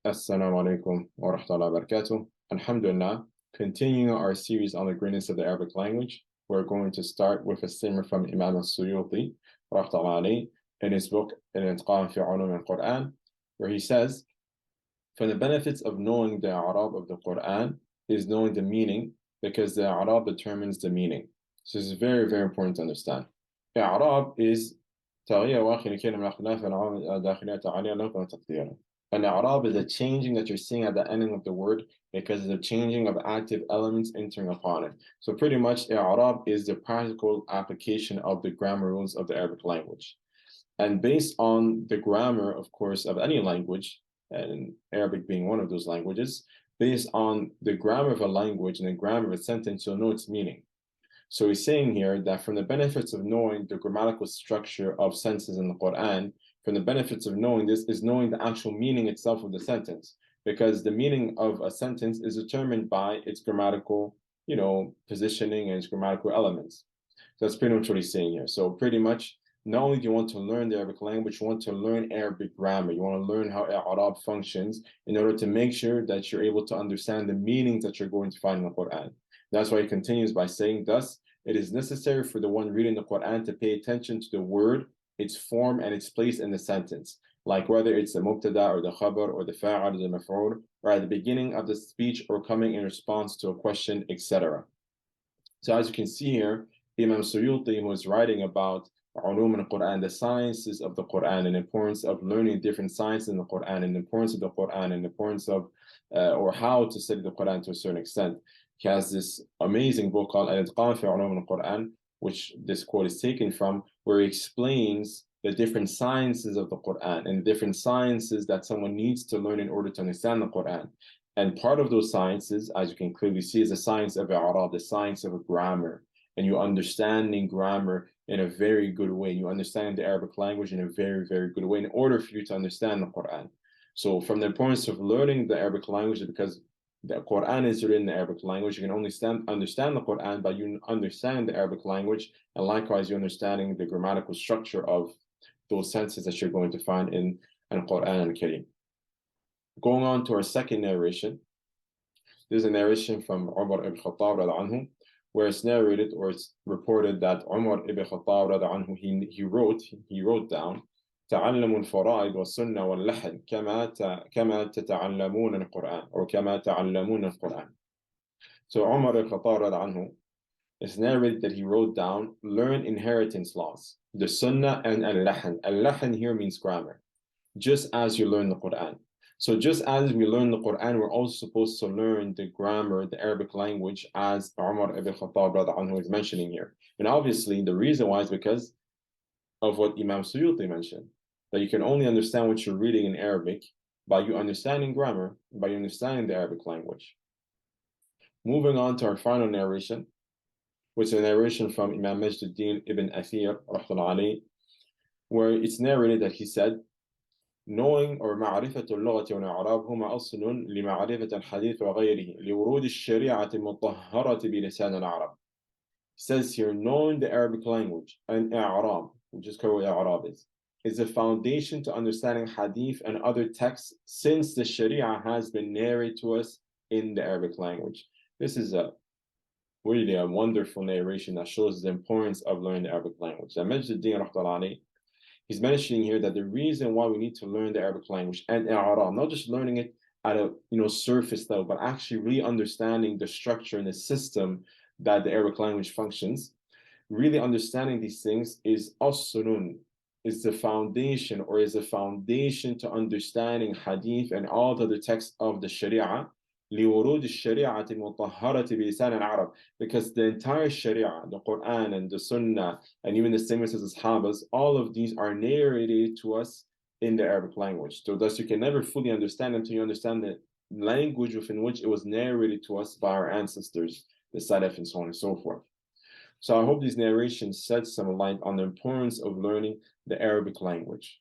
Assalamu alaikum wa rahmatullahi wa barakatuh. Alhamdulillah, continuing our series on the greatness of the Arabic language, we're going to start with a statement from Imam al-Suyuti rahmatullahi in his book Al-Itqan fi Ulum al-Quran, where he says, from the benefits of knowing the Arab of the Quran is knowing the meaning, because the Arab determines the meaning. So this is very, very important to understand. The Arab is an I'rab is a changing that you're seeing at the ending of the word because of the changing of active elements entering upon it. So pretty much I'rab is the practical application of the grammar rules of the Arabic language. And based on the grammar, of course, of any language, and Arabic being one of those languages, based on the grammar of a language and the grammar of a sentence, you'll know its meaning. So he's saying here that from the benefits of knowing the grammatical structure of sentences in the Quran, from the benefits of knowing this is knowing the actual meaning itself of the sentence, because the meaning of a sentence is determined by its grammatical, positioning and its grammatical elements. So that's pretty much what he's saying here. So pretty much, not only do you want to learn the Arabic language, you want to learn Arabic grammar. You want to learn how Arab functions in order to make sure that you're able to understand the meanings that you're going to find in the Quran. That's why he continues by saying, thus, it is necessary for the one reading the Quran to pay attention to the word, its form, and its place in the sentence, like whether it's the mubtada or the khabar or the fa'al or the maf'ul, or at the beginning of the speech or coming in response to a question, etc. So as you can see here, Imam Suyuti, who is writing about ulum al-Quran, the sciences of the Quran, and the importance of learning different sciences in the Quran, and the importance of the Quran, and the importance of or how to study the Quran to a certain extent. He has this amazing book called Al-Itqan fi Ulum al-Quran, which this quote is taken from, where he explains the different sciences of the Quran and the different sciences that someone needs to learn in order to understand the Quran. And part of those sciences, as you can clearly see, is the science of Arab, the science of grammar, and you understanding grammar in a very good way. You understand the Arabic language in a very, very good way in order for you to understand the Quran. So from the importance of learning the Arabic language, because the Quran is written in the Arabic language, you can only understand the Quran by you understanding the Arabic language, and likewise you understanding the grammatical structure of those sentences that you're going to find in Al-Quran al-Karim. Going on to our second narration, there's a narration from Umar ibn Khattab anhu, where it's narrated or it's reported that Umar ibn Khattab anhu, he wrote down, تعلموا الفرائض والسنة واللحن كما تتعلمون القرآن or كما تعلمون القرآن. So Umar ibn Khattab anhu, it's narrated that he wrote down, learn inheritance laws, the sunnah and al-lahn. Al-lahn here means grammar, just as you learn the Quran. So just as we learn the Quran, we're also supposed to learn the grammar, the Arabic language, as Umar ibn Khattab anhu is mentioning here. And obviously the reason why is because of what Imam Suyuti mentioned, that you can only understand what you're reading in Arabic by you understanding grammar, by you understanding the Arabic language. Moving on to our final narration, which is a narration from Imam Majduddin ibn Athir, where it's narrated that he said, knowing or معرفة اللغة والإعراب هما أصل لمعرفة الحديث وغيره لورود الشريعة المطهرة بلسان العرب. He says here, knowing the Arabic language and i'rab, which is what i'rab is a foundation to understanding hadith and other texts, since the Sharia has been narrated to us in the Arabic language. This is really a wonderful narration that shows the importance of learning the Arabic language. And Majduddin, he's mentioning here that the reason why we need to learn the Arabic language and i'rab, not just learning it at a surface level, but actually really understanding the structure and the system that the Arabic language functions, really understanding these things is as-sunun, is the foundation to understanding hadith and all the other texts of the Sharia, لورود الشريعة المطهرة بلسان العرب, because the entire Sharia, the Quran and the Sunnah, and even the statements of the Sahabas, all of these are narrated to us in the Arabic language. So thus you can never fully understand until you understand the language within which it was narrated to us by our ancestors, the Salaf, and so on and so forth. So I hope these narrations shed some light on the importance of learning the Arabic language.